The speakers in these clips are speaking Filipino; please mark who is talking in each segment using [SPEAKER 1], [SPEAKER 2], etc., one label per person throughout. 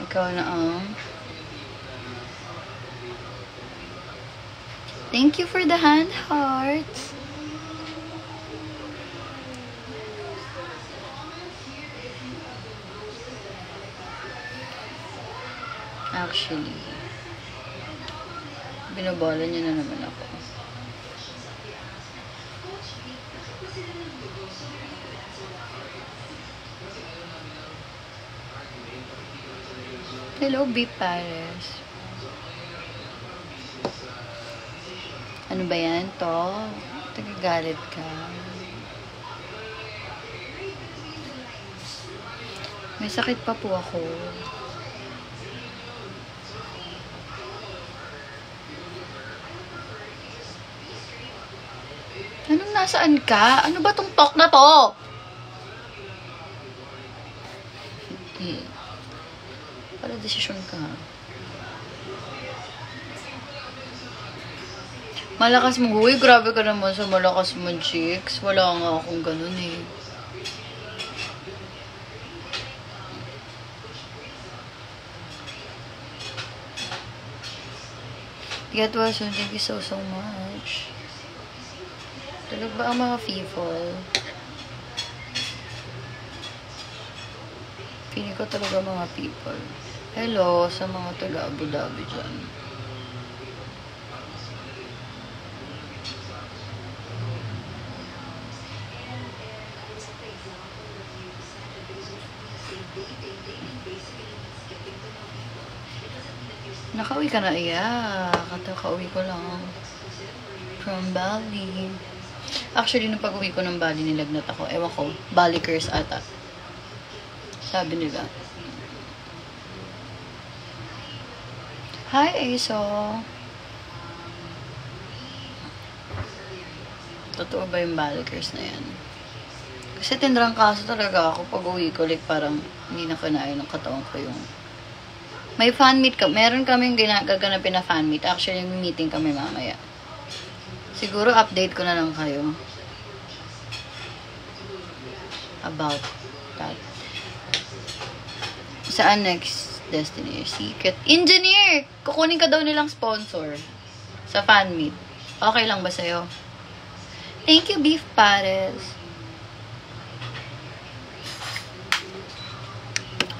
[SPEAKER 1] Ikaw na ang... Thank you for the hand hearts. Actually, binobola niya na naman ako. Hello, B. Paris. Ano ba yan, to? Tagagalit ka. May sakit pa po ako. Anong nasaan ka? Ano ba tong talk na to? Para desisyon ka. Malakas mo. Uy, grabe ka naman sa malakas mo, chicks. Wala nga akong ganun eh. Get well soon. Thank you so much. Tulog ba ang mga people? Feeling ko talaga mga people. Hello sa mga taga Abu Dhabi dyan. Nakauwi ka na, iya. Kakauwi ko lang. From Bali. Actually, nung pag-uwi ko ng Bali, nilagnat ako. Ewan ko, Bali curse ata. Sabi nila. Hi, Aso. Totoo ba yung Bali curse na yan? Kasi tindrang kaso talaga ako pag-uwi ko. Like, parang hindi na kinain ng katawan ko yung... May fan meet ka. Meron kaming gaganapin na fan meet. Actually, may meeting kami mamaya. Siguro update ko na lang kayo about that. Saan next destination? Secret Engineer! Kukunin ka daw nilang sponsor sa fan meet. Okay lang ba sa'yo? Thank you, Beef Pares.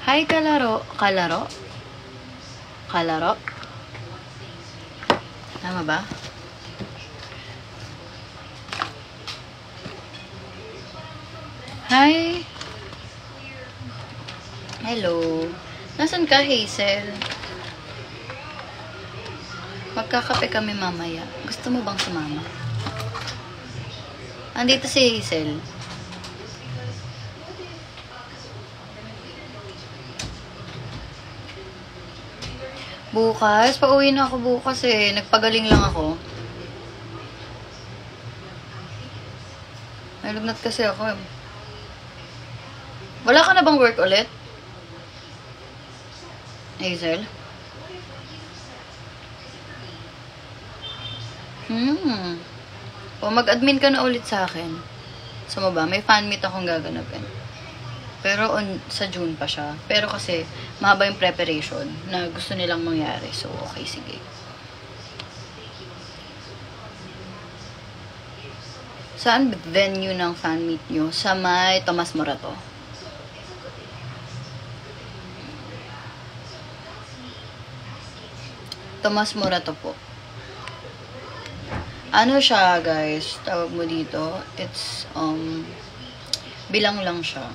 [SPEAKER 1] Hi, Kalaro. Kalaro? Kalaro? Tama ba? Hi! Hello! Nasaan ka, Hazel? Magkakape kami mamaya. Gusto mo bang sumama? Andito si Hazel. Bukas? Pauwi na ako bukas eh. Nagpagaling lang ako. Nalugnat kasi ako. Wala ka na bang work ulit? Hazel? O mag-admin ka na ulit sa akin. So mo ba? May fan meet akong gaganapin. Pero sa June pa siya. Pero kasi mahaba yung preparation na gusto nilang mangyari. So okay, sige. Saan venue ng fan meet nyo? Sa may Tomas Morato. Tomas Morato po. Ano siya, guys? Tawag mo dito. It's, bilang lang siya.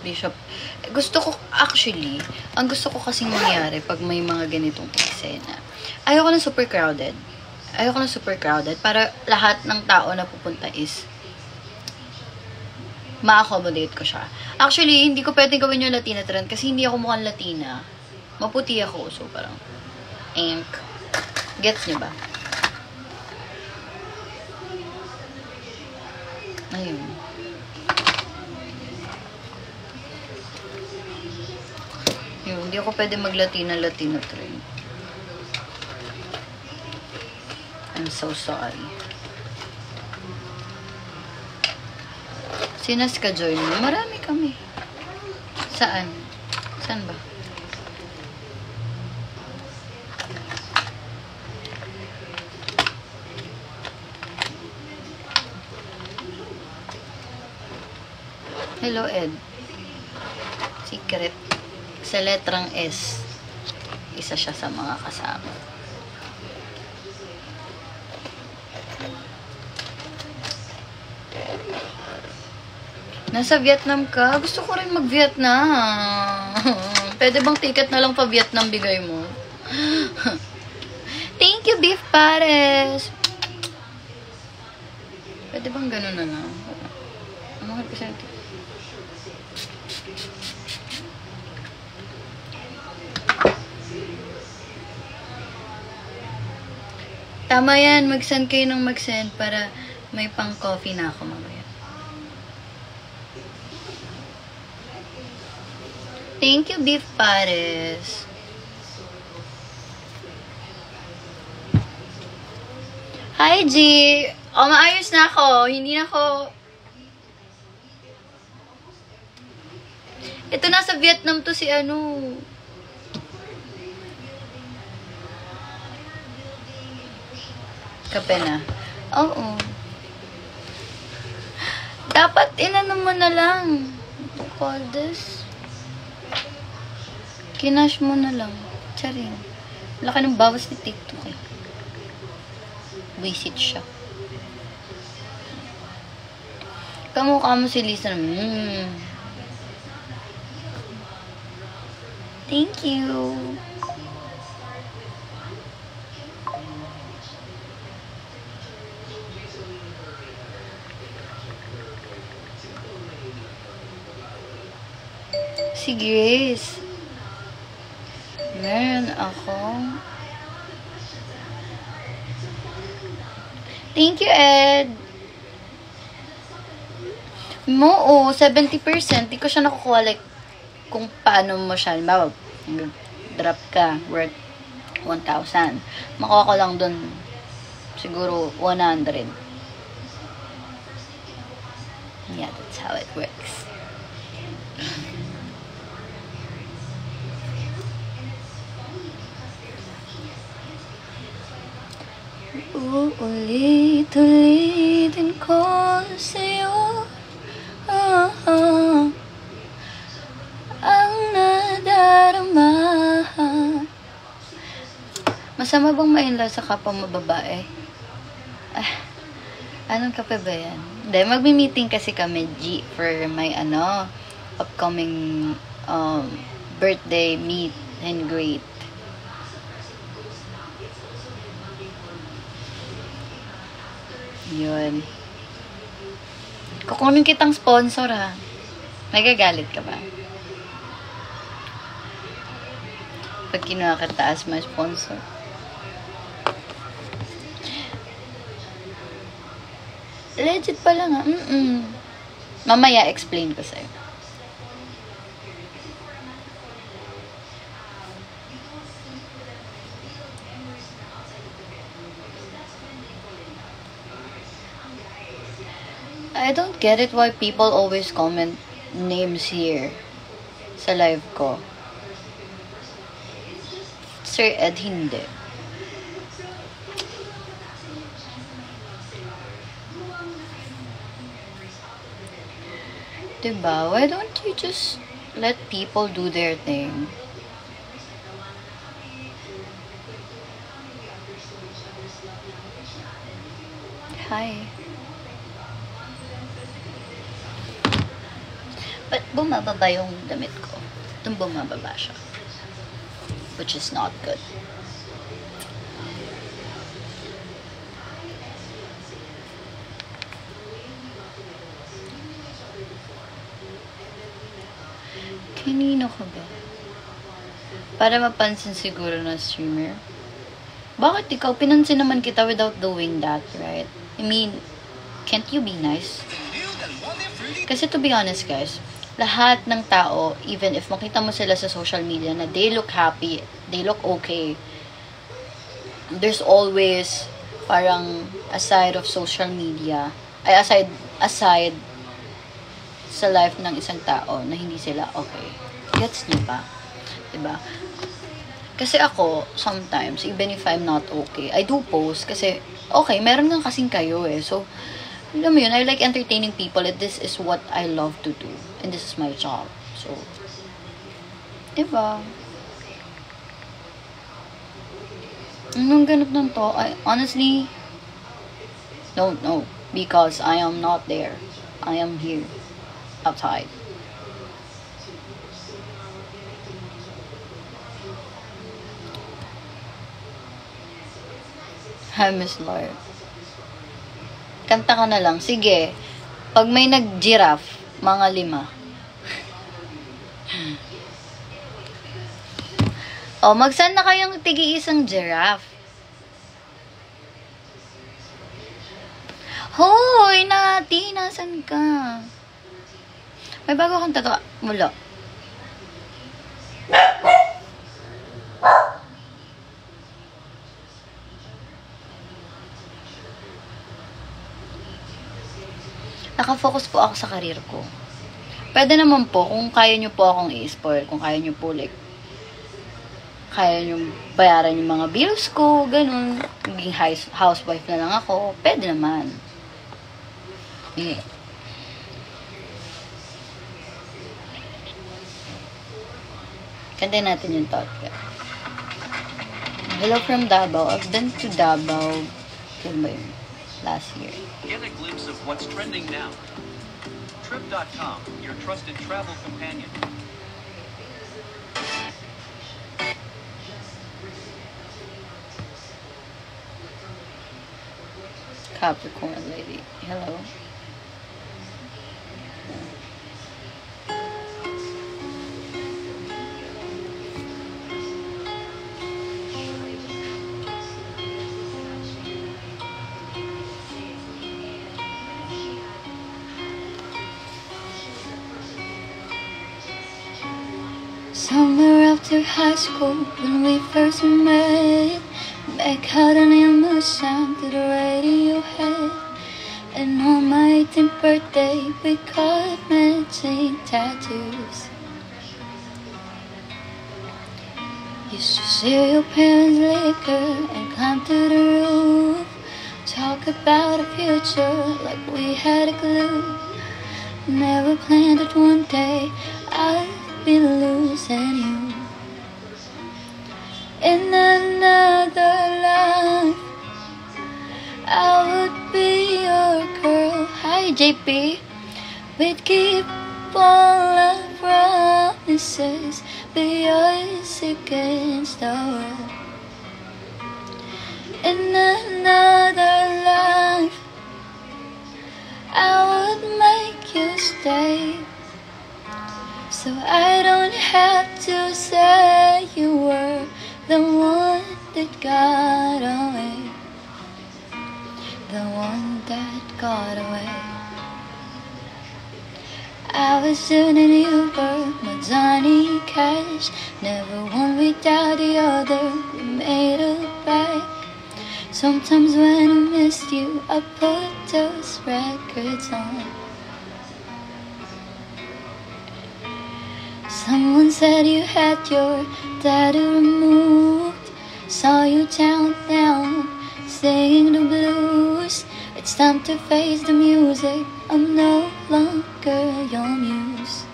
[SPEAKER 1] Bishop. Gusto ko, actually, ang gusto ko kasing mangyari pag may mga ganitong eksena. Ayoko na super crowded. Ayoko na super crowded para lahat ng tao na pupunta is ma-accommodate ko siya. Actually, hindi ko pwedeng gawin yung Latina trend kasi hindi ako mukhang Latina. Maputi ako. So, parang ink. Gets niyo ba? Ayun. Yun, hindi ako pwede mag-Latina trend. I'm so sorry. Sinas ka join mo? Marami kami. Saan? Saan ba? Hello, Ed. Secret. Sa letrang S. Isa siya sa mga kasama. Nasa Vietnam ka? Gusto ko rin mag-Vietnam. Pwede bang ticket na lang pa Vietnam bigay mo? Thank you, Beef Pares. Pwede bang ganun na lang? Ano nga percent? Tama yan, mag-send kayo ng mag-send para may pang-coffee na ako mamaya. Thank you, Beef Pares. Hi, G! Maayos na ako. Hindi na ako... Ito, nasa Vietnam to si ano... Kape na. Oo. Dapat inano mo na lang. What to call this? Kinash mo na lang. Charing. Laki ng bawas ni TikTok eh. Visit siya. Kamukha mo si Lisa. Thank you. Si Grace. Meron ako. Thank you, Ed. Oo, 70%. Di ko siya nakukuha like kung paano mo siya. Halimbawa, drop ka worth 1,000. Makuha ko lang dun siguro 100. Yeah, that's how it works. Ulit-ulitin ko sa'yo ang nadarama. Masama bang ma-inlove sa kapwa mo babae? Anong kape ba yan? Hindi, magmi-meeting kasi kami, G, for my upcoming birthday meet and greet. Yun. Kukunin kitang sponsor, ha? Nagagalit ka ba? Pag kinuha ka taas mo sponsor. Legit pala nga. Mamaya explain ko sa'yo. I don't get it why people always comment names here sa live ko. Sir Ed, hindi. Diba? Why don't you just let people do their thing? Hi. But bumababa yung damit ko. Itong bumababa siya. Which is not good. Kanino ka ba? Para mapansin siguro na streamer. Bakit ikaw? Pinansin naman kita without doing that, right? I mean, can't you be nice? Kasi to be honest, guys, lahat ng tao, even if makita mo sila sa social media na they look happy, they look okay, there's always parang a side of social media, aside sa life ng isang tao na hindi sila okay. Gets niyo ba? Diba? Kasi ako, sometimes, even if I'm not okay, I do post kasi, okay, meron nga kasing kayo eh. So, alam mo yun, I like entertaining people and this is what I love to do. And this is my job. So, diba? Anong ganap ng to? I honestly don't know. Because I am not there. I am here. Outside. Hi, Miss Lord. Kanta ka na lang. Sige. Pag may nag-giraffe, mga 5. O, magsan na kayong tigi-isang giraffe. Hoy, Nati, nasan ka? May bago akong tattoo. Wala. Nakafocus po ako sa karir ko. Pwede naman po, kung kaya nyo po akong i-spoil, kung kaya nyo po, like, kaya nyo bayaran yung mga bills ko, ganun, maging housewife na lang ako, pwede naman. Kantayin natin yung thought. Hello from Davao. I've been to Davao, kailan ba yun? Last year.
[SPEAKER 2] Get a glimpse of what's trending now. Trip.com, your trusted travel companion.
[SPEAKER 1] Capricorn lady. Hello. Somewhere after high school, when we first met, back out an emotion to the Radiohead. And on my 18th birthday, we got matching tattoos. Used to see your parents' liquor and climb to the roof. Talk about the future like we had a clue. Never planned that one day I'd be losing you. In another life, I would be your girl. Hi, JP. We'd keep all our promises, be yours against the world. In another life, I would make you stay, so I don't have to say you were the one that got away. The one that got away. I was soon and you were my Johnny Cash. Never one without the other, we made it back. Sometimes when I missed you, I put those records on. Someone said you had your tattoo removed. Saw you down, singing the blues. It's time to face the music. I'm no longer your muse.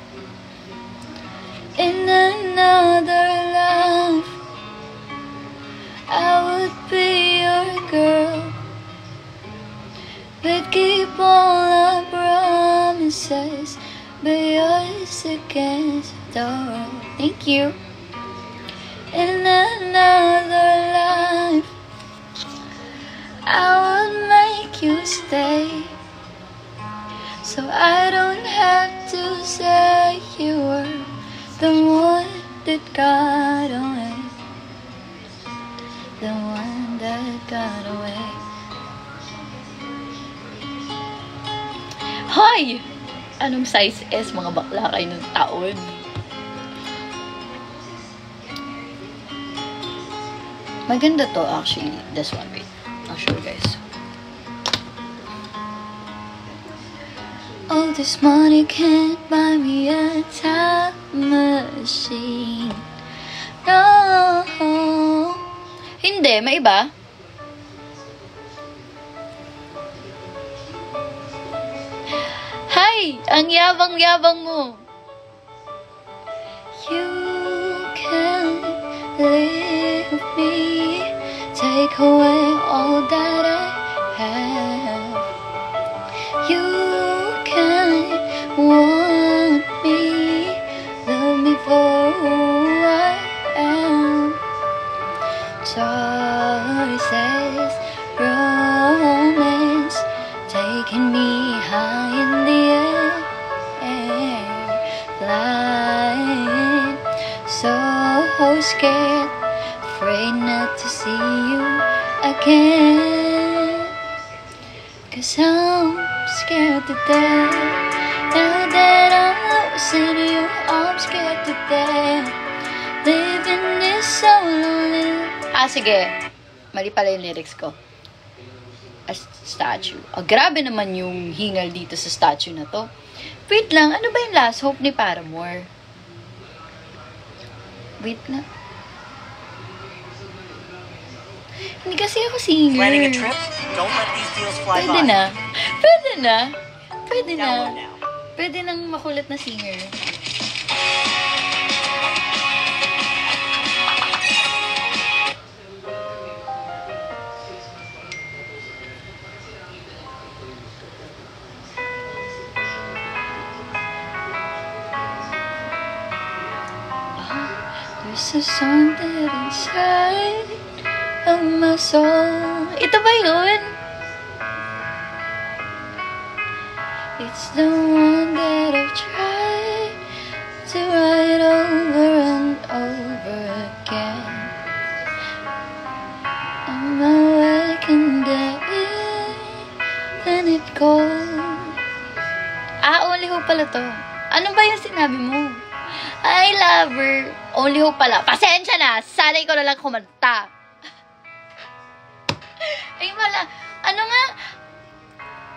[SPEAKER 1] In another life, I would be your girl. We'd keep all our promises, be yours against the world. Thank you. In another life, I would make you stay, so I don't have to say you were the one that got away. The one that got away. Hoy! Anong size S, mga bakla kayo ng taon? Maganda to actually. This one, wait. I'll show you guys. All this money can't buy me a time machine. No. Hindi, may iba? Hi! Ang yabang-yabang mo. You can leave me, take away all that I have. You can want me, love me for who I am. Choices, romance, taking me high in the air, flying, so scared, afraid not to see you again. 'Cause I'm scared to death. Now that I'm losing you, I'm scared to death. Living this so lonely. Sige. Mali pala yung lyrics ko. A statue. Grabe naman yung hingal dito sa statue na to. Wait lang, ano ba yung Last Hope ni Paramore? Wait na. Hindi kasi ako singer.
[SPEAKER 3] Planning a trip? Don't let these deals fly
[SPEAKER 1] Pwede
[SPEAKER 3] by.
[SPEAKER 1] na. Pwede na. Pwede na.
[SPEAKER 3] Download now.
[SPEAKER 1] Pwede nang makulit na singer. There's a song that inside of my soul. Ito ba yun? It's the one that I've tried to write over and over again. I'm awakened and it goes. Only Hope pala to. Ano ba yung sinabi mo? I love her. Only Hope pala. Pasensya na. Sanay ko na lang kumanta. Ay, wala. Ano nga?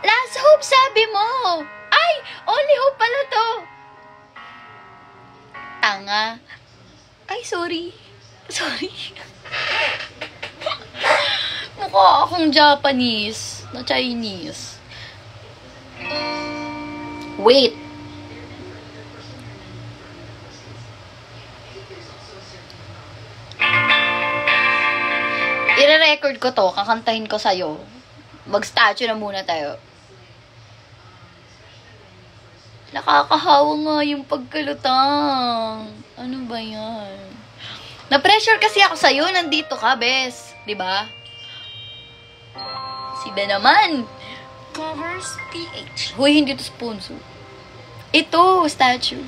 [SPEAKER 1] Last Hope sabi mo. Ay, Only Hope pala to. Tanga. Ay, sorry. Sorry. Mukha akong Japanese na Chinese. Wait. I-record ko to, kakantahin ko sa'yo. Mag-statue na muna tayo. Nakakahawa nga yung pagkalutang. Ano ba yan? Na-pressure kasi ako sa'yo, nandito ka, bes. Diba? Si Ben naman.
[SPEAKER 3] Covers PH.
[SPEAKER 1] Hoy, hindi to sponsor. Ito, statue.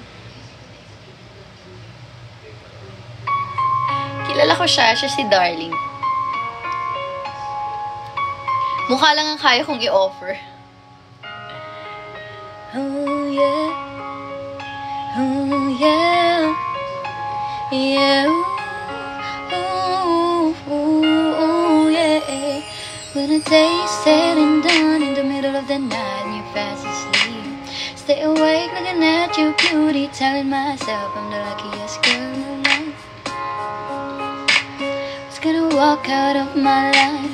[SPEAKER 1] Kilala ko siya si Darling. Mukha lang ang kaya kong i-offer. Oh yeah. Oh yeah. Yeah. Oh, oh yeah. When the day's said and done in the middle of the night and you're fast asleep, stay awake looking at your beauty, telling myself I'm the luckiest girl alive. Who's gonna walk out of my life?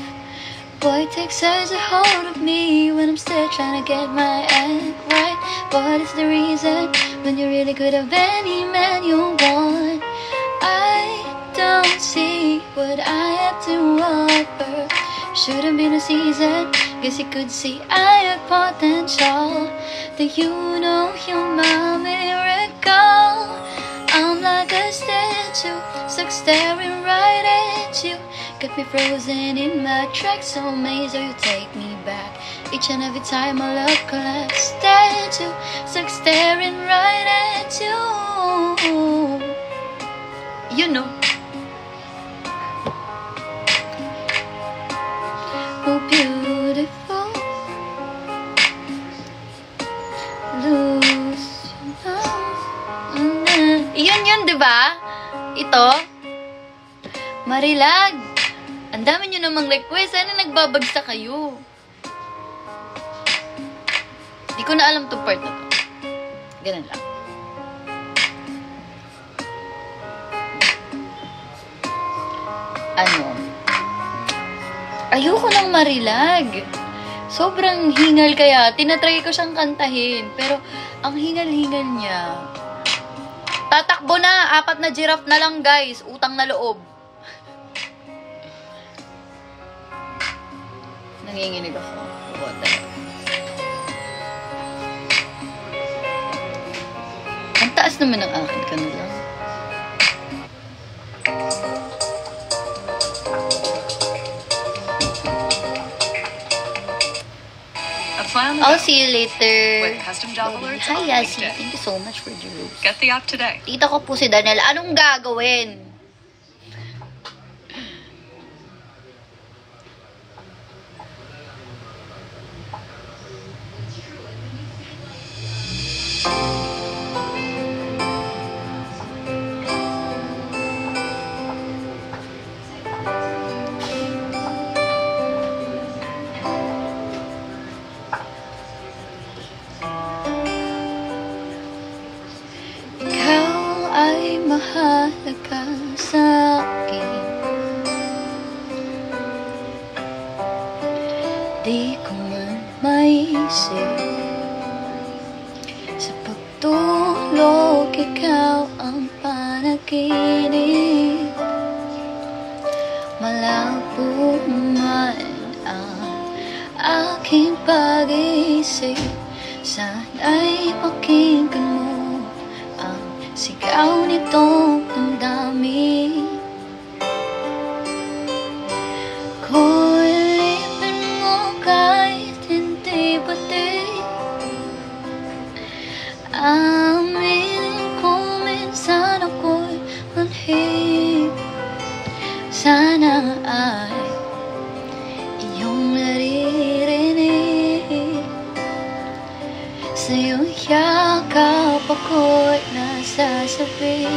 [SPEAKER 1] Boy, it takes such a hold of me when I'm still trying to get my act right. What is the reason when you really could have any man you want? I don't see what I had to offer. Should've been a season, guess you could see I had potential. Do you know you're my miracle? I'm like a statue, stuck staring right at you. Got me frozen in my tracks, so amazed how you take me back. Each and every time my love collapse, statue, stuck staring right at you. You know. Oh, beautiful. Lose yun, diba? Ito. Marilag. Ang dami nyo namang request. Sana nagbabagsa kayo. Di ko na alam tong part na to. Ganun lang. Ano? Ayoko nang marilag. Sobrang hingal kaya. Tinatry ko siyang kantahin. Pero, ang hingal-hingal niya. Tatakbo na. 4 na giraffe na lang, guys. Utang na loob. Nanginginig ako. Water. Ang taas naman ng akin ka na lang. I'll see you later.
[SPEAKER 4] With custom job alerts
[SPEAKER 1] Hi,
[SPEAKER 4] on
[SPEAKER 1] Yasi.
[SPEAKER 4] LinkedIn.
[SPEAKER 1] Thank you so much for the rose.
[SPEAKER 4] Get the app today.
[SPEAKER 1] Tita ko po si Daniel. Anong gagawin? Mahalaga sa akin. Di ko man maisip sa pagtulog, ikaw ang panaginip. Malabo man ang aking pag-isip, sana'y pakinggan mo sigaw nitong damdamin ko. Ilipin mo kahit hindi pati. Aminin ko minsan ako'y manhid. Sana ay iyong naririnig. Sa'yo yakap ako'y nasasabi,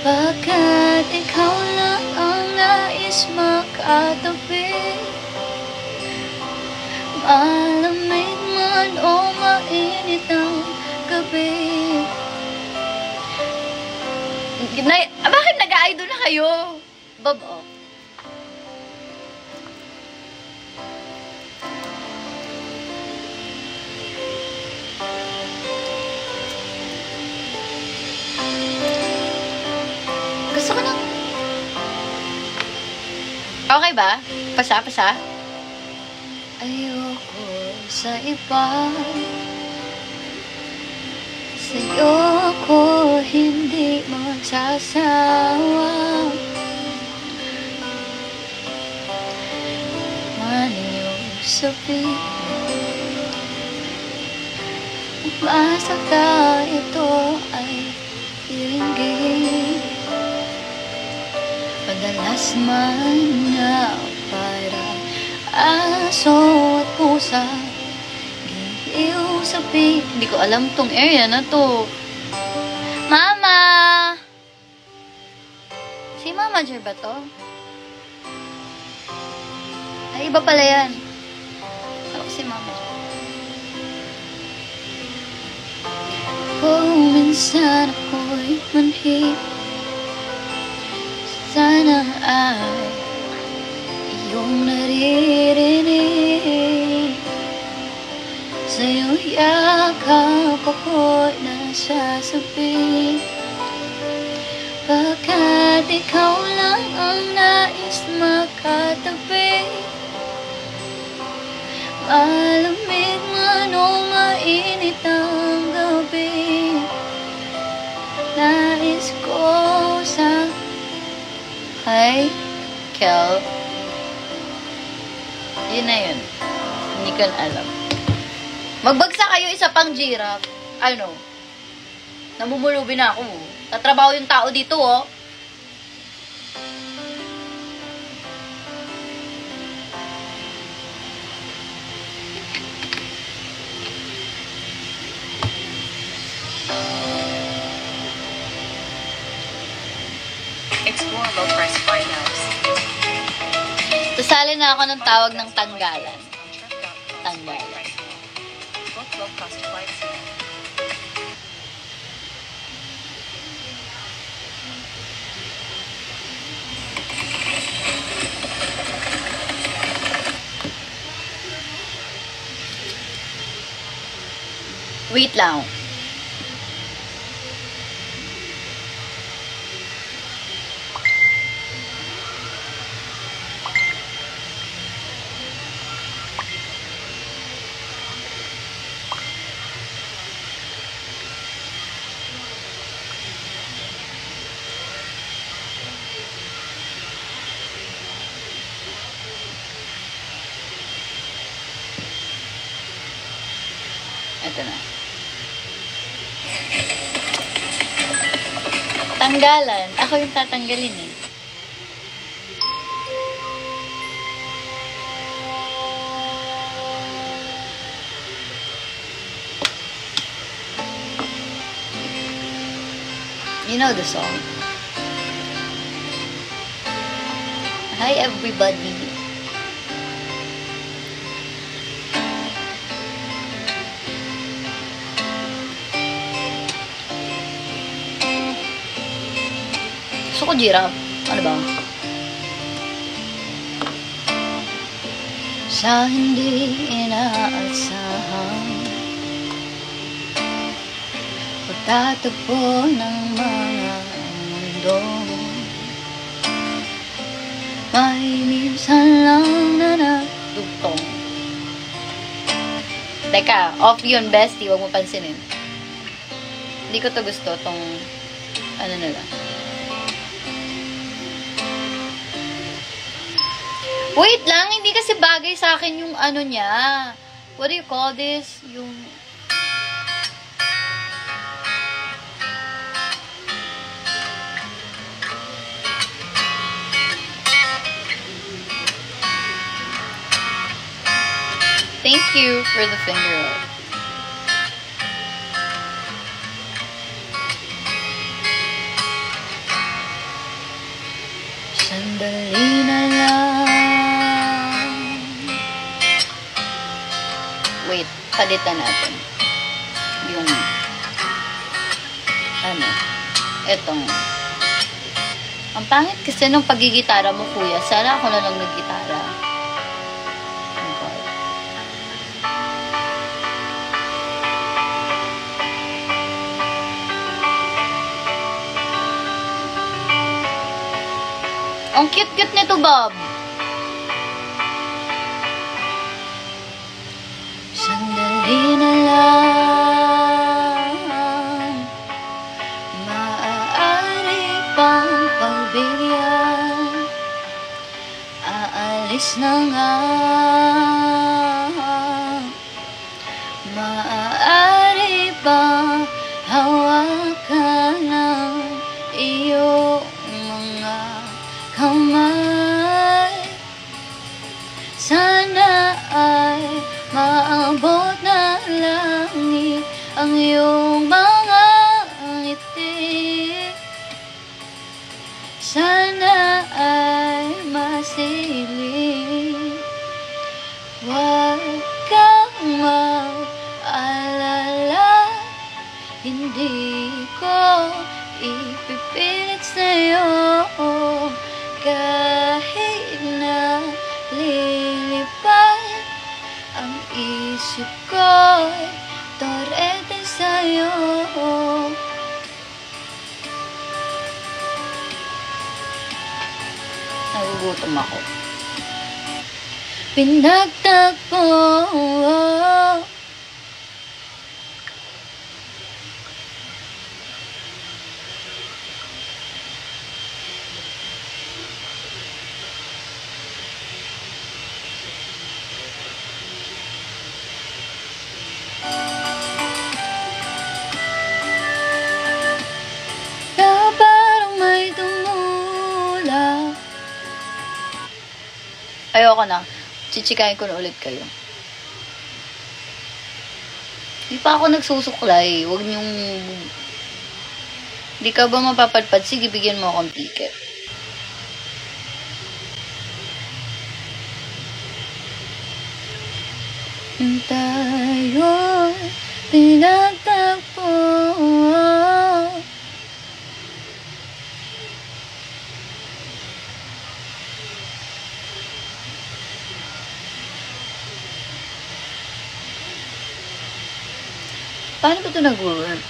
[SPEAKER 1] bakit ikaw lang ang nais makatabi. Malamig man o mainit ang gabi. Bakit nag-idol na kayo? Bob off. Gusto ko ng... Okay ba? Pasa? Ayoko sa iba. Sa'yo ko hindi magsasawa. Man iyong sabihin, basta ka ito ay iringgit. Madalas man na parang aso at pusa, giliw sa piling. Hindi ko alam tong area na to. Mama! Si Mama Jer ba to? Ay, iba pala yan. Ako si Mama Jer. Kung minsan ako'y manhip, sana ay iyong naririnig. Sa'yo yakap ako'y nasasabi, bakit ikaw lang ang nais makatabi. Malamig man o mainit ang gabi, nais ko sa... Hi, Kel. Yun na yun. Hindi ko alam. Magbagsak kayo isa pang giraffe. Ano? Namumulubi na ako. Tatrabaho yung tao dito, oh.
[SPEAKER 4] Explore low-price flight notes.
[SPEAKER 1] Sasali na ako ng tawag ng tanggalan. Tanggalan.
[SPEAKER 4] Book low-cost flights.
[SPEAKER 1] Wait lang. Ito na. Tanggalan. Ako yung tatanggalin eh. You know the song. Hi everybody. Gusto ko giraffe. Ano ba? Sa hindi inaasahan, pagtatagpo ng mga mundo, may minsan lang na natugtong. Teka, off yun, bestie. Huwag mo pansinin. Hindi ko to gusto, tong ano na lang. Wait lang, hindi kasi bagay sa akin yung ano niya. What do you call this? Yung... Thank you for the finger up. Sandali na lang. Wait, palitan natin. Yung, ano, etong. Ang pangit kasi nung pagigitara mo, kuya. Sana ako na lang naggitara. Oh God. Ang cute-cute nito, Bob. Sandali na lang, maaari pang pagbigyan, aalis na nga, maaari pang hawakan ng iyong mga kamay. Sana ay maabot na langit ang iyong mga ngiti. Sana ay masiling. Huwag kang mag-alala, hindi ko ipipilit sa'yo. Kahit na lilipad ang isip ko'y torete sa'yo. Nagugutom ako. Pinagtagpo. Parang may tumula. Ayoko na. Chichikain ko na ulit kayo. Di pa ako nagsusuklay. Huwag niyong... Di ka ba mapapadpad? Sige, bigyan mo akong ticket. Tayo'y pinagtagpo. Paano ba ito nag-work?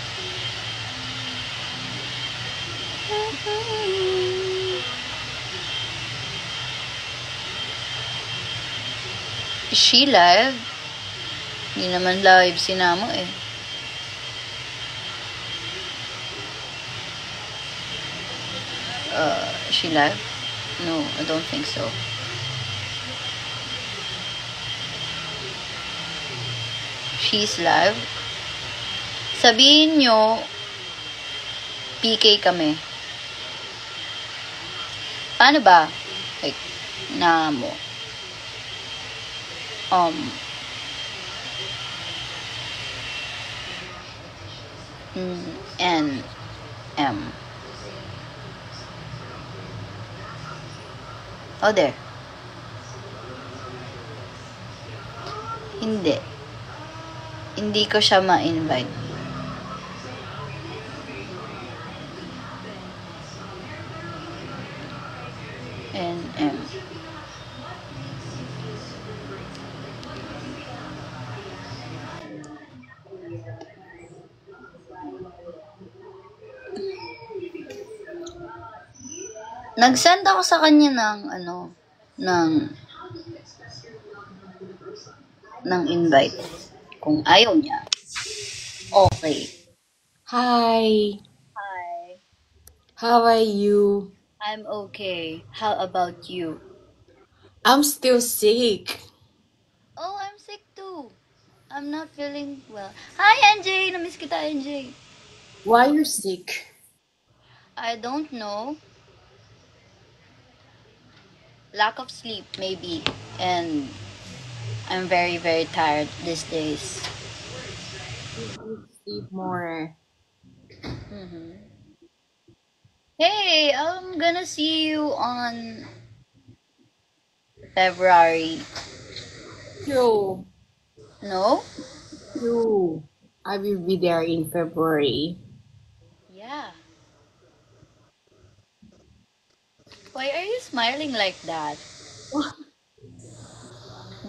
[SPEAKER 1] Is she live? Hindi naman live si Namo eh. Is she live? No, I don't think so. She's live. Sabihin nyo, PK kami. Paano ba? Like, Namo. N M. Oh, there. Hindi. Hindi ko siya ma-invite. N M. Nag-send ako sa kanya ng invite. Kung ayaw niya, okay.
[SPEAKER 5] Hi,
[SPEAKER 1] Hi.
[SPEAKER 5] how are you?
[SPEAKER 1] I'm okay. How about you?
[SPEAKER 5] I'm still sick.
[SPEAKER 1] Oh, I'm sick too. I'm not feeling well. Hi, NJ! Namiss kita, NJ.
[SPEAKER 5] Why you're sick?
[SPEAKER 1] I don't know. Lack of sleep, maybe. And I'm very, very tired these days.
[SPEAKER 5] Sleep more.
[SPEAKER 1] Hey, I'm gonna see you on February.
[SPEAKER 5] True,
[SPEAKER 1] No?
[SPEAKER 5] true. I will be there in February.
[SPEAKER 1] Yeah. Why are you smiling like that?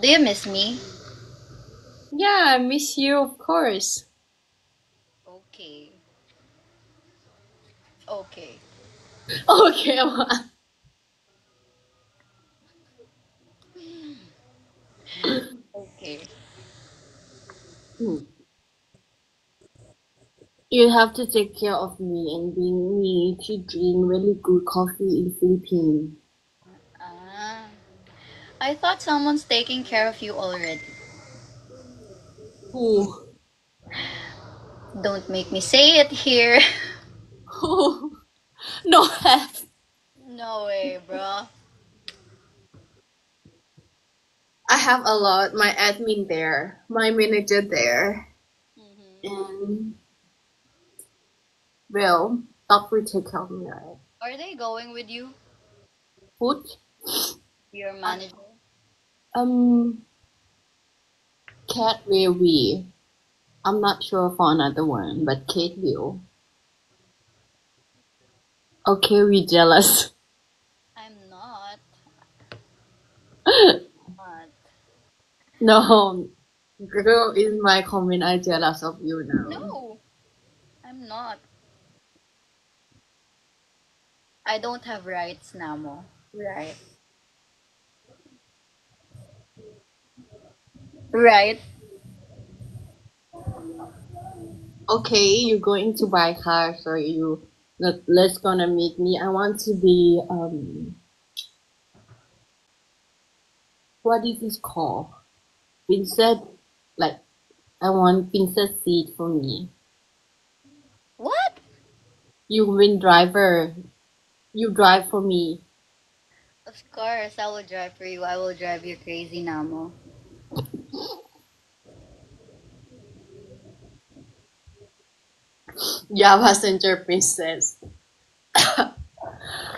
[SPEAKER 1] Do you miss me?
[SPEAKER 5] Yeah, I miss you, of course.
[SPEAKER 1] Okay. Okay.
[SPEAKER 5] Okay,
[SPEAKER 1] Okay.
[SPEAKER 5] you have to take care of me and bring me to drink really good coffee in Philippines.
[SPEAKER 1] Ah. I thought someone's taking care of you already.
[SPEAKER 5] Who?
[SPEAKER 1] Don't make me say it here.
[SPEAKER 5] Who? No,
[SPEAKER 1] No way, bro.
[SPEAKER 5] I have a lot. My admin there, my manager there, and well, Doc will take care of me, right?
[SPEAKER 1] Are they going with you?
[SPEAKER 5] Food?
[SPEAKER 1] Your manager?
[SPEAKER 5] Cat will be. I'm not sure for another one, but Kate will. Okay, we jealous.
[SPEAKER 1] I'm not. Not.
[SPEAKER 5] No, girl, in my comment, I jealous of you now.
[SPEAKER 1] No, I'm not. I don't have rights, Namo. Right. Right.
[SPEAKER 5] Okay, you're going to buy car, so let's gonna meet me. I want to be what is this called? Princess, like I want princess seat for me.
[SPEAKER 1] What?
[SPEAKER 5] You win driver. You drive for me.
[SPEAKER 1] Of course, I will drive for you. I will drive you crazy, Namo.
[SPEAKER 5] Yeah, passenger princess.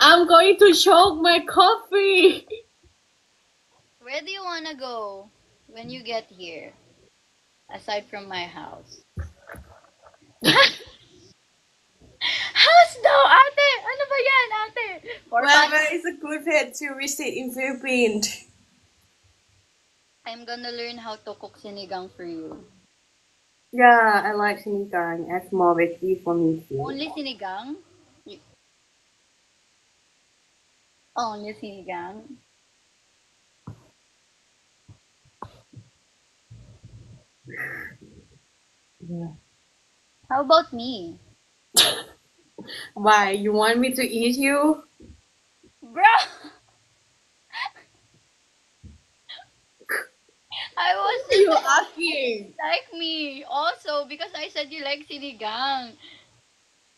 [SPEAKER 5] I'm going to choke my coffee.
[SPEAKER 1] Where do you wanna go when you get here? Aside from my house. House daw, ate! Ano ba yan, ate?
[SPEAKER 5] Where is a good place to visit in Philippines?
[SPEAKER 1] I'm gonna learn how to cook sinigang for you.
[SPEAKER 5] Yeah, I like sinigang. Add more veggie for me too.
[SPEAKER 1] Only sinigang? Only sinigang?
[SPEAKER 5] Yeah.
[SPEAKER 1] How about me?
[SPEAKER 5] Why? You want me to eat you?
[SPEAKER 1] Bro! I was
[SPEAKER 5] You asking?
[SPEAKER 1] like me also because I said you like sinigang.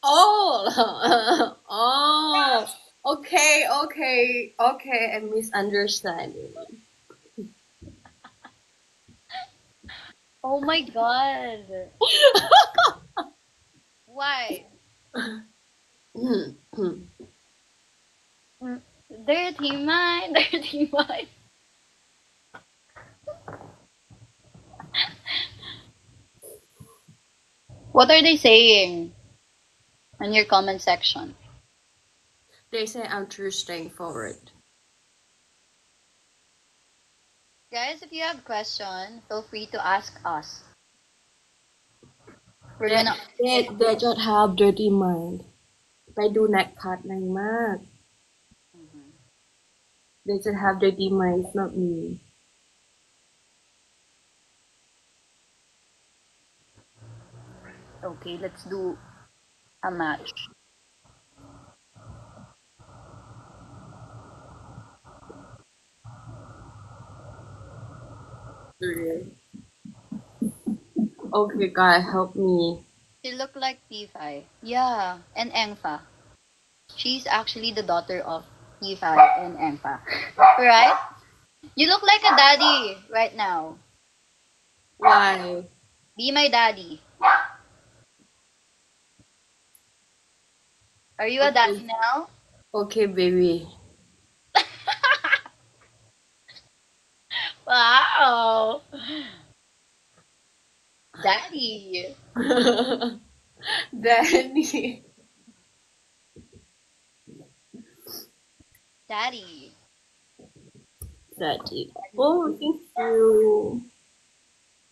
[SPEAKER 5] Oh, oh. Okay. I'm misunderstanding.
[SPEAKER 1] Oh my god. Why? Mm, dirty mind, dirty mind. What are they saying in your comment section?
[SPEAKER 5] They say I'm too straightforward.
[SPEAKER 1] Guys, if you have question, feel free to ask us. We're
[SPEAKER 5] They,
[SPEAKER 1] gonna
[SPEAKER 5] they just have dirty mind. ไปดูแนกคัดในมาก They just have dirty mind. It's not me.
[SPEAKER 1] Okay, let's do a match.
[SPEAKER 5] Okay, guys, help me.
[SPEAKER 1] She look like Tifai. Yeah, and Engfa. She's actually the daughter of Tifai and Engfa. Right? You look like a daddy right now.
[SPEAKER 5] Why?
[SPEAKER 1] Be my daddy. Are you a daddy
[SPEAKER 5] Okay,
[SPEAKER 1] now?
[SPEAKER 5] okay, baby.
[SPEAKER 1] Wow. Daddy.
[SPEAKER 5] Danny.
[SPEAKER 1] Daddy.
[SPEAKER 5] Daddy. Oh, thank you.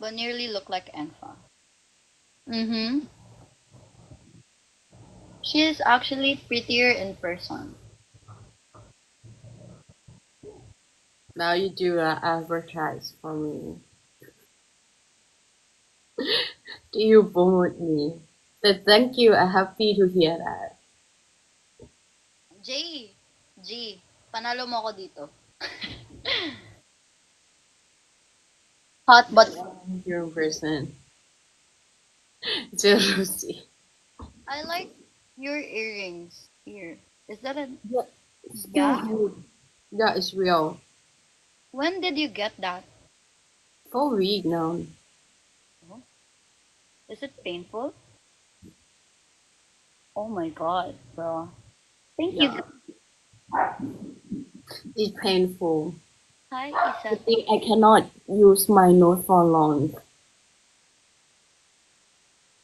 [SPEAKER 1] But nearly look like Engfa. Mm-hmm. She is actually prettier in person.
[SPEAKER 5] Now you do advertise for me. Do you promote me? But thank you. I'm happy to hear that.
[SPEAKER 1] G. G. Panalo mo ako dito. Hot but
[SPEAKER 5] You're in person. Jealousy.
[SPEAKER 1] I like your earrings here. Is that a
[SPEAKER 5] Yeah, it's too
[SPEAKER 1] yeah?
[SPEAKER 5] good. Yeah, it's real.
[SPEAKER 1] When did you get that?
[SPEAKER 5] For week now.
[SPEAKER 1] Is it painful? Oh my god, bro. Thank you.
[SPEAKER 5] Yeah, it's painful.
[SPEAKER 1] Hi,
[SPEAKER 5] I
[SPEAKER 1] Isa.
[SPEAKER 5] think I cannot use my nose for long.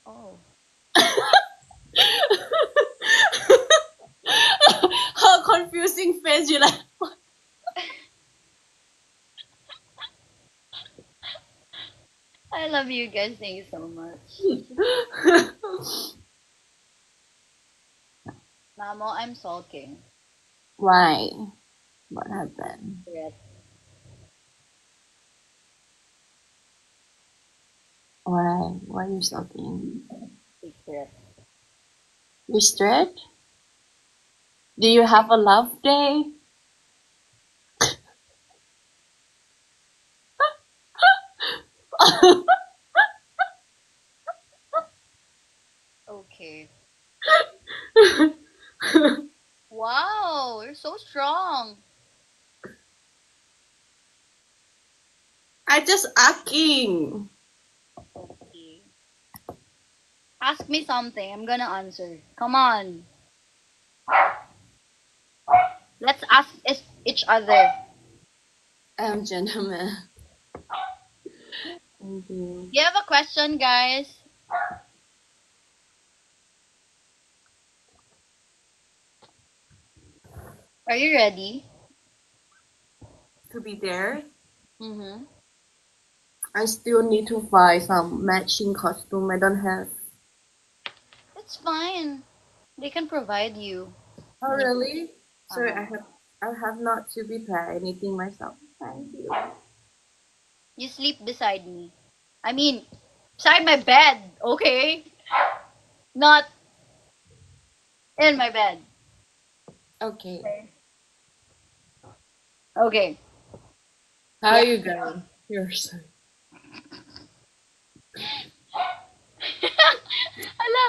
[SPEAKER 1] Oh.
[SPEAKER 5] Her confusing face, you like.
[SPEAKER 1] I love you guys. Thank you so much. Mamo, I'm sulking.
[SPEAKER 5] Why? What happened?
[SPEAKER 1] Secret.
[SPEAKER 5] Why? Why are you talking?
[SPEAKER 1] Secret.
[SPEAKER 5] You straight? Do you have a love day?
[SPEAKER 1] Okay. Wow, you're so strong.
[SPEAKER 5] I just asking.
[SPEAKER 1] Okay. Ask me something. I'm gonna answer. Come on. Let's ask each other.
[SPEAKER 5] I'm gentleman. Thank you.
[SPEAKER 1] You have a question, guys? Are you ready?
[SPEAKER 5] To be there?
[SPEAKER 1] Mm-hmm.
[SPEAKER 5] I still need to find some matching costume. I don't have.
[SPEAKER 1] It's fine. They can provide you.
[SPEAKER 5] Oh really? Sorry,
[SPEAKER 1] Uh-huh.
[SPEAKER 5] I have not to prepare anything myself. Thank you.
[SPEAKER 1] You sleep beside me. I mean, beside my bed, okay? Not in my bed.
[SPEAKER 5] Okay.
[SPEAKER 1] Okay.
[SPEAKER 5] How
[SPEAKER 1] Yeah.
[SPEAKER 5] are you going? You're so.
[SPEAKER 1] Ala.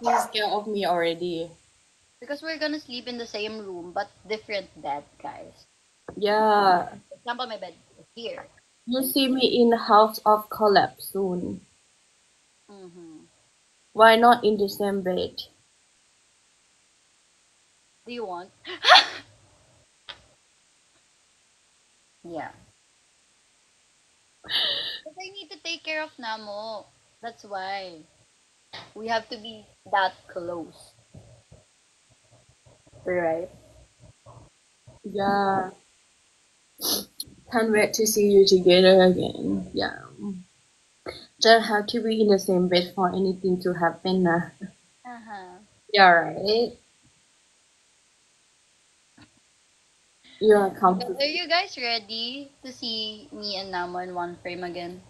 [SPEAKER 5] She's scared of me already.
[SPEAKER 1] Because we're gonna sleep in the same room, but different bed, guys.
[SPEAKER 5] Yeah.
[SPEAKER 1] For example, my bed is here.
[SPEAKER 5] You see me in House of Collapse soon.
[SPEAKER 1] Mm-hmm.
[SPEAKER 5] Why not in the same bed?
[SPEAKER 1] Do you want? Yeah. But I need to take care of Namo. That's why. We have to be that close. Right?
[SPEAKER 5] Yeah. Can't wait to see you together again. Yeah. Don't have to be in the same bed for anything to happen.
[SPEAKER 1] Uh-huh.
[SPEAKER 5] Yeah, right? You are
[SPEAKER 1] So
[SPEAKER 5] comfortable.
[SPEAKER 1] are you guys ready to see me and Namo in one frame again?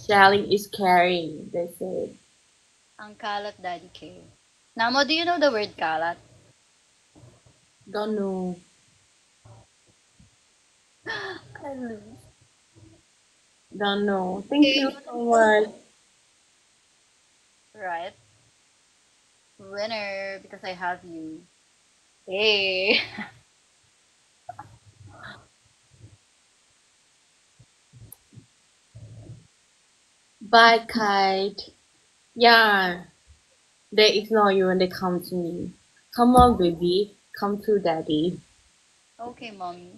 [SPEAKER 5] Sharing is caring, they say.
[SPEAKER 1] Ang kalat, Daddy K. Namo, do you know the word kalat?
[SPEAKER 5] Don't know.
[SPEAKER 1] I lose.
[SPEAKER 5] Don't know. Thank
[SPEAKER 1] Okay,
[SPEAKER 5] you so much.
[SPEAKER 1] right. Winner, because I have you. Hey.
[SPEAKER 5] Bye, Kite. Yeah. They ignore you when they come to me. Come on, baby. Come to daddy.
[SPEAKER 1] Okay, mommy.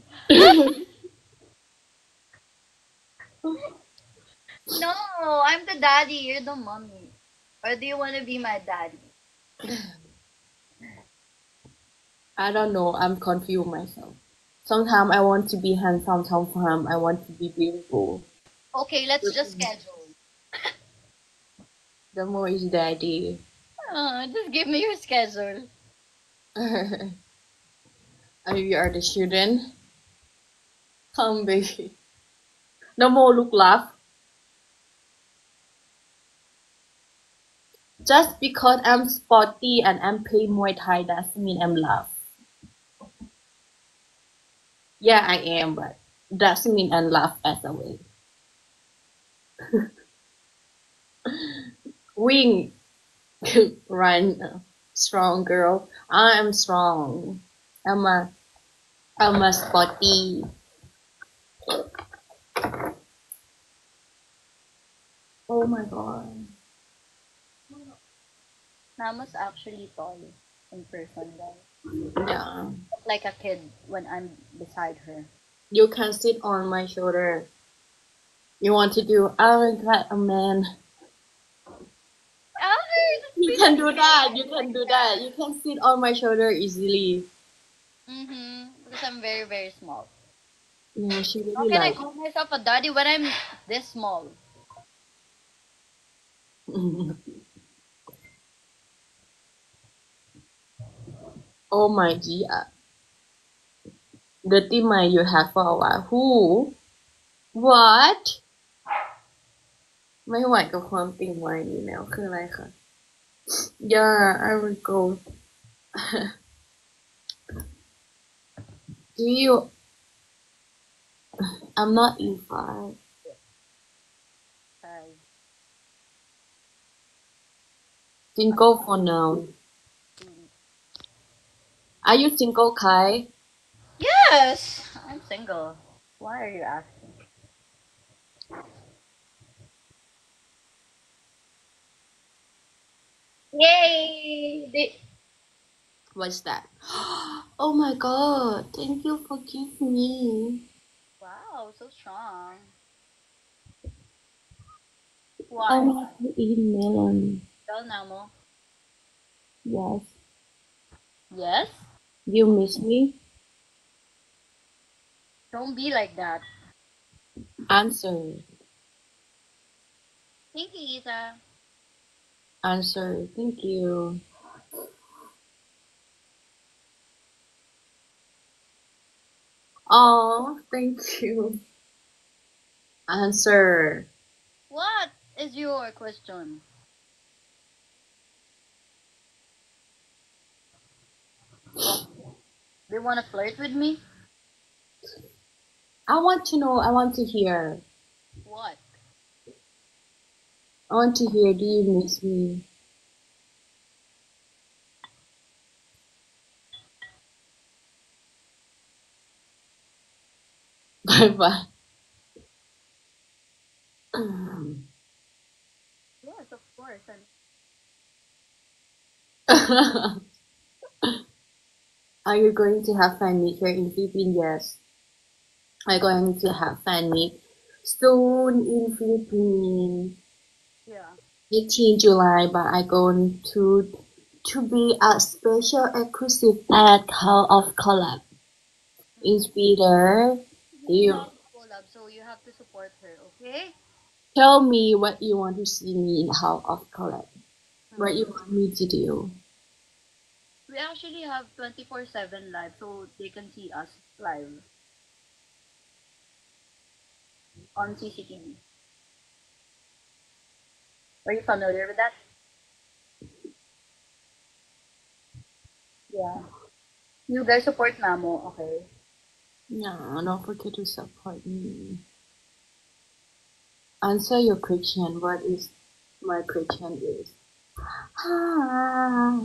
[SPEAKER 1] No, I'm the daddy. You're the mommy. Or do you want to be my daddy?
[SPEAKER 5] I don't know. I'm confused myself. Sometimes I want to be handsome. Sometimes I want to be beautiful.
[SPEAKER 1] Okay, let's just schedule.
[SPEAKER 5] The more is daddy.
[SPEAKER 1] Just give me your schedule.
[SPEAKER 5] You are the children. Come, baby. No more look laugh. Just because I'm sporty and I'm playing Muay Thai doesn't mean I'm laugh. Yeah, I am, but doesn't mean I'm laugh as a way. Wing, run, strong girl. I am strong. I'm a, I'm a sporty. Oh my god.
[SPEAKER 1] Namo's actually tall in person, guys.
[SPEAKER 5] Yeah.
[SPEAKER 1] Look like a kid when I'm beside her.
[SPEAKER 5] You can sit on my shoulder. You want to do, I got a man. You can do that. You can do that. You can sit on my shoulder easily.
[SPEAKER 1] Because I'm very, very small.
[SPEAKER 5] Yeah, she
[SPEAKER 1] How
[SPEAKER 5] really
[SPEAKER 1] can I
[SPEAKER 5] like.
[SPEAKER 1] call myself a daddy when I'm this small?
[SPEAKER 5] Oh my g. Dirty mind you have for a while. Who? What? ไม่ไหวกับความติ่งไวนี้แล้วคืออะไรคะ Yeah, I will go. Do you? I'm not E5.
[SPEAKER 1] Sorry.
[SPEAKER 5] Single for now. Are you single, Kai?
[SPEAKER 1] Yes, I'm single. Why are you asking? Yay!
[SPEAKER 5] What's that? Oh my god, thank you for giving me.
[SPEAKER 1] Wow, so strong.
[SPEAKER 5] I
[SPEAKER 1] Why?
[SPEAKER 5] want to eat melon.
[SPEAKER 1] Tell Namo.
[SPEAKER 5] Yes.
[SPEAKER 1] Yes?
[SPEAKER 5] Do you miss me?
[SPEAKER 1] Don't be like that.
[SPEAKER 5] Answer.
[SPEAKER 1] Thank you, Isa.
[SPEAKER 5] Answer. Thank you. Oh, thank you. Answer.
[SPEAKER 1] What is your question? Do you want to flirt with me?
[SPEAKER 5] I want to know. I want to hear.
[SPEAKER 1] What?
[SPEAKER 5] I want to hear. Do you miss me? Bye bye.
[SPEAKER 1] Yes, of course.
[SPEAKER 5] Are you going to have fan meet here in Philippines? Yes. I'm going to have fan meet soon in Philippines.
[SPEAKER 1] Yeah.
[SPEAKER 5] 18 July, but I'm going to be a special exclusive at Call of Collab. Is be there? Do
[SPEAKER 1] We
[SPEAKER 5] you
[SPEAKER 1] love collab, so you have to support her, okay?
[SPEAKER 5] tell me what you want to see me in How of Collab? What you
[SPEAKER 1] Mm.
[SPEAKER 5] want me to do?
[SPEAKER 1] We actually have 24/7 live, so they can see us live on CCTV. Are you familiar with that? Yeah. You guys support Mamo, okay?
[SPEAKER 5] No, don't forget to support me. Answer your question. What is my question is? Ah,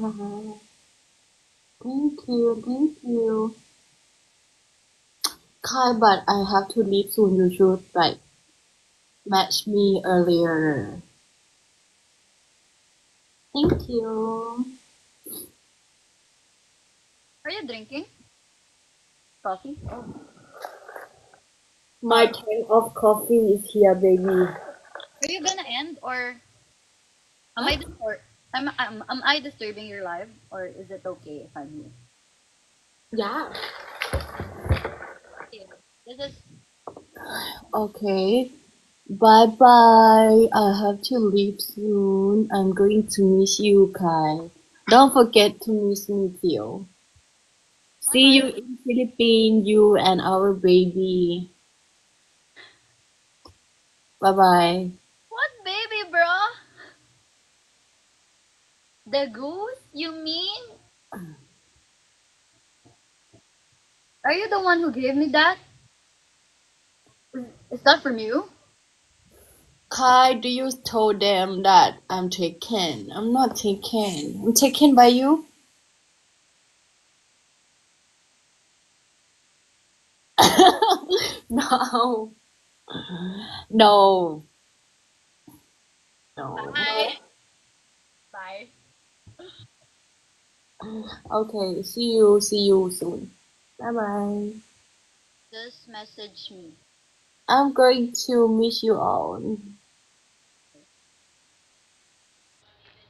[SPEAKER 5] thank you. Kai, but I have to leave soon. You should like match me earlier. Thank you.
[SPEAKER 1] Are you drinking coffee? Oh.
[SPEAKER 5] My time of coffee is here, baby.
[SPEAKER 1] Are you gonna end or am
[SPEAKER 5] Huh?
[SPEAKER 1] I am I disturbing your live or is it okay if I'm here?
[SPEAKER 5] Yeah.
[SPEAKER 1] Yeah. This is
[SPEAKER 5] Okay. Bye bye. I have to leave soon. I'm going to miss you, Kai. Don't forget to miss me too.
[SPEAKER 1] bye
[SPEAKER 5] See
[SPEAKER 1] bye.
[SPEAKER 5] you in Philippines, you and our baby. Bye bye.
[SPEAKER 1] What baby, bro? The goose? You mean? Are you the one who gave me that? Is that from you?
[SPEAKER 5] Kai, do you told them that I'm taken? I'm not taken. I'm taken by you? No. No. No.
[SPEAKER 1] Bye. Bye.
[SPEAKER 5] Okay, see you soon. Bye bye.
[SPEAKER 1] Just message me.
[SPEAKER 5] I'm going to miss you all.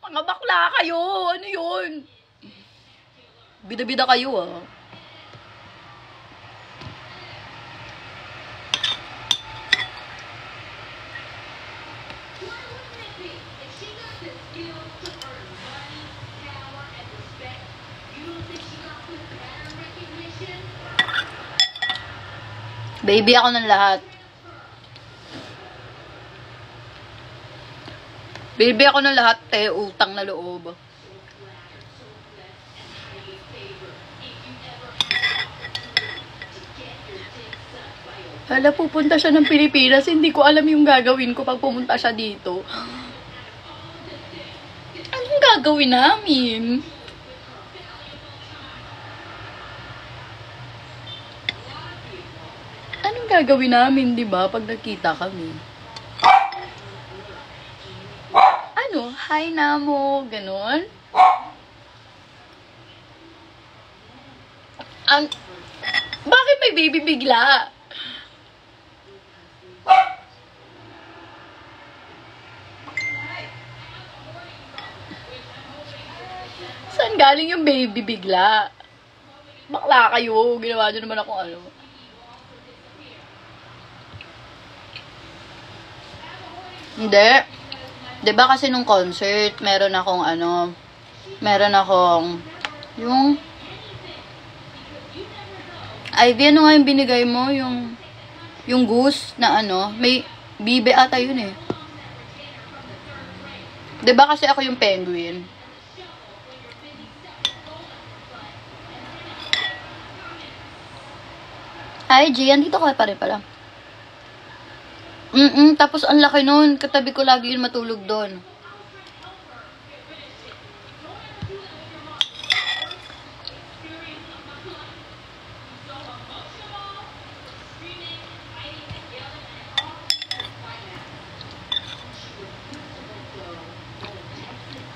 [SPEAKER 1] Mga bakla kayo! Ano yun? Bida-bida kayo ah. Baby ako ng lahat. Baby ako ng lahat, utang na loob. Hala, pupunta siya ng Pilipinas. Hindi ko alam yung gagawin ko pag pumunta siya dito. Anong gagawin namin? Anong gagawin namin, di ba, pag nagkita kami? Ano? Hi, Namo. Ganon? Ang... Bakit may baby bigla? Saan galing yung baby bigla. Bakla kayo. Ginawa nyo naman ako ano. Hindi. Diba kasi nung concert, meron akong yung Ivy, ano nga yung binigay mo? Yung goose na may bibe ata yun eh. Diba kasi ako yung penguin? Hi, Gian. Dito ka pa rin pala. Tapos ang laki nun. Katabi ko lagi yun matulog doon.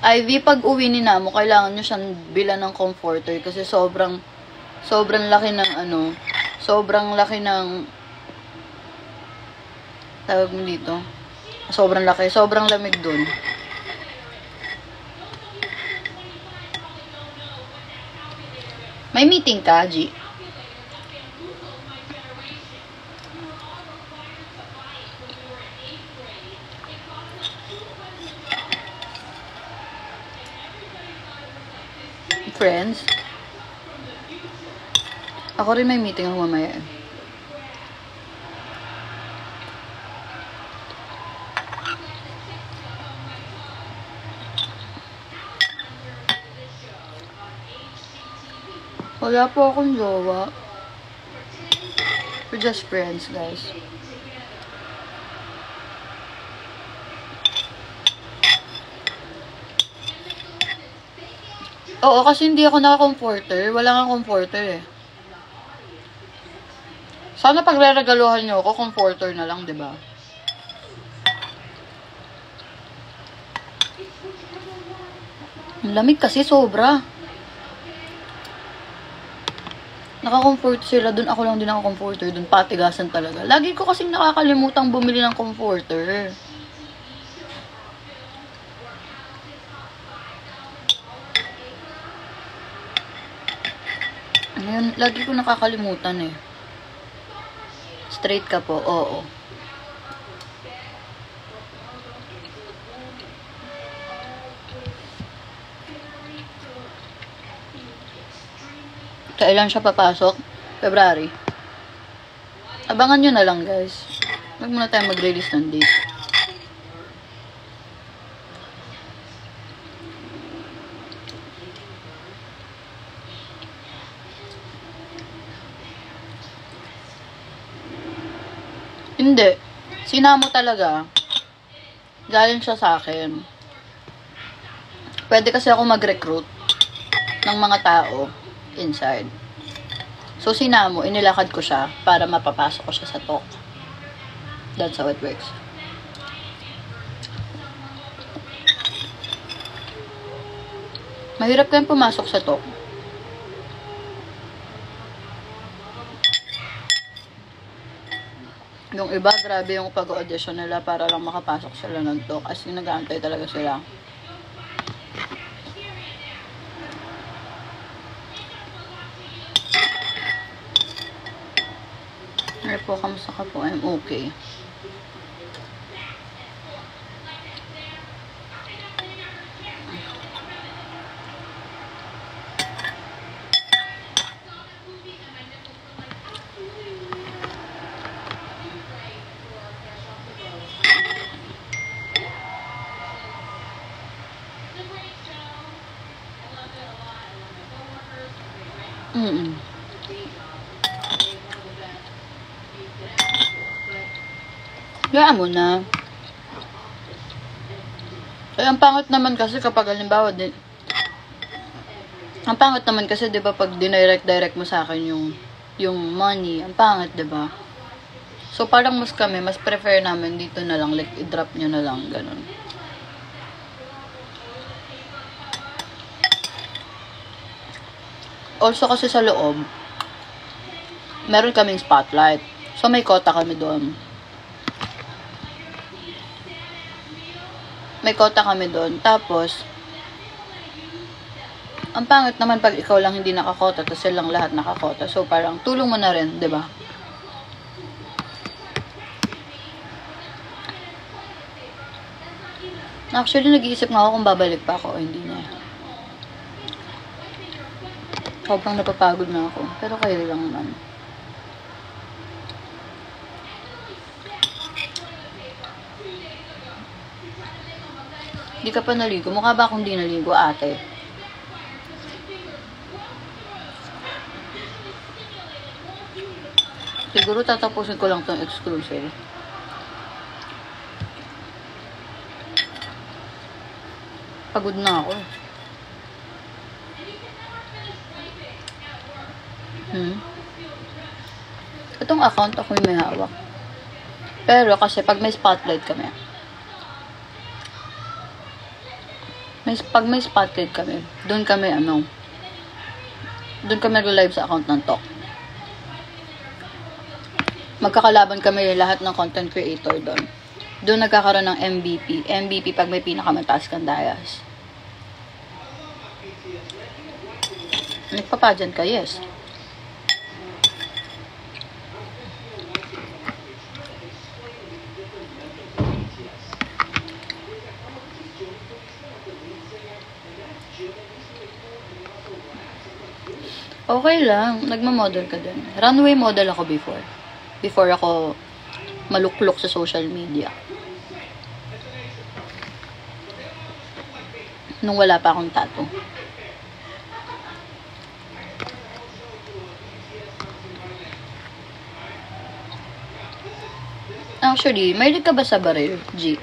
[SPEAKER 1] Ivy, pag uwi ni Namo, kailangan nyo siyang bilan ng comforter kasi sobrang laki ng sobrang laki ng tawag mo dito. Sobrang laki, sobrang lamig dun. May meeting ka, G? Friends? Ako rin may meeting ako mamaya. Wala po akong jowa. We're just friends, guys. Oo, kasi hindi ako naka-comforter. Wala nga comforter eh. Sana pag re-regaluhan nyo ako, comforter na lang, diba? Ang lamig kasi, sobra. Naka-comfort sila dun. Ako lang din naka-comforter dun. Patigasan talaga. Lagi ko kasing nakakalimutang bumili ng comforter. Ngayon, lagi ko nakakalimutan eh. Straight ka po, oo. Kailan siya papasok? February. Abangan nyo na lang, guys. Huwag muna tayo mag-release ng date. Hindi. Sinamo talaga. Galing siya sa akin. Pwede kasi ako mag-recruit ng mga tao inside. So, sinamo, inilakad ko siya para mapapasok ko siya sa talk. That's how it works. Mahirap kayong pumasok sa talk. Yung iba, grabe yung pag-audition nila para lang makapasok sila ng talk. As in, nag-aantay talaga sila. Ay po, kamusta ka po? I'm okay. Kaya mo na. Eh, ang pangit naman kasi kapag halimbawa ang pangit naman kasi 'di ba pag direct mo sa akin yung money, ang pangit 'di ba? So parang mas prefer namin dito na lang, like i-drop nyo na lang ganun. Also kasi sa loob meron kaming spotlight. So may kota kami doon. Tapos ang pangit naman pag ikaw lang hindi nakakota, tapos silang lahat nakakota. So, parang tulong mo na rin, di ba? Actually, nag-iisip nga ako kung babalik pa ako o hindi na. Sobrang napapagod na ako. Pero kayo lang naman. Hindi ka pa naligo. Mukha ba akong di naligo, ate? Siguro tatapusin ko lang tong exclusive. Pagod na ako. Itong account ako yung may hawak. Pero kasi pag may spotlight kami, pag may spotlight kami, doon kami live sa account ng Talk. Magkakalaban kami lahat ng content creator doon. Doon nagkakaroon ng MVP. MVP pag may pinakamataas kang dayas. Nagpapadyan ka, yes. Okay lang. Nagma-model ka din. Runway model ako before. Before ako maluklok sa social media. Nung wala pa akong tattoo. Actually, mahilig ka ba sa baril, G?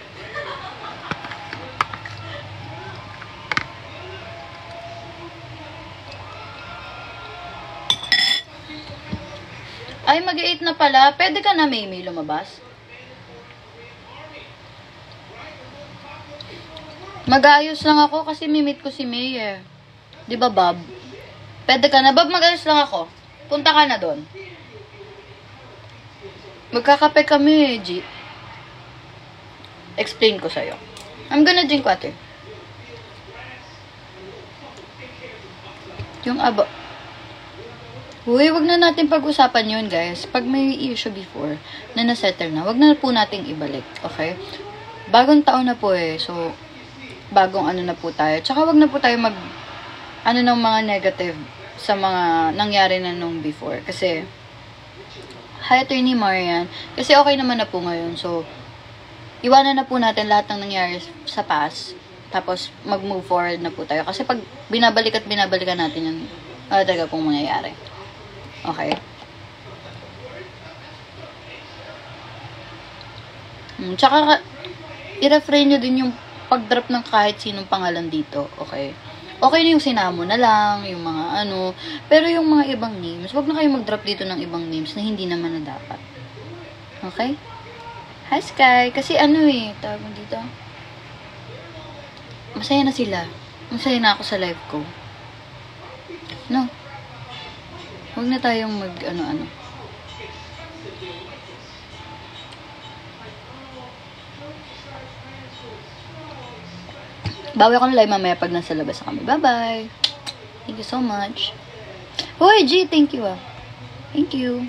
[SPEAKER 1] Ay, mag-8 na pala. Pwede ka na, Mimi, lumabas? Mag-aayos lang ako kasi mimit ko si May eh. Di ba, Bob? Pwede ka na. Bob, mag-aayos lang ako. Punta ka na doon. Magkakape kami, G. Explain ko sa'yo. I'm gonna drink water. Yung Uy, wag na natin pag-usapan yun, guys. Pag may issue before na nasettle na, wag na po nating ibalik. Okay? Bagong taon na po eh. So, bagong na po tayo. Tsaka wag na po tayo ng mga negative sa mga nangyari na nung before. Kasi, hi, Attorney Marian. Kasi okay naman na po ngayon. So, iwanan na po natin lahat ng nangyari sa past. Tapos, mag-move forward na po tayo. Kasi pag binabalikan natin yung talaga pong mangyayari. Okay? Tsaka, i-refrain nyo din yung pag-drop ng kahit sinong pangalan dito. Okay? Okay na yung sinamo na lang, yung mga pero yung mga ibang names, wag na kayo mag-drop dito ng ibang names na hindi naman na dapat. Okay? Hi, Sky. Kasi tawag mo dito. Masaya na sila. Masaya na ako sa live ko. No? Huwag na tayong Bawi ako ng live mamaya pag nasa labas na kami. Bye-bye. Thank you so much. Hoy, G, thank you Thank you.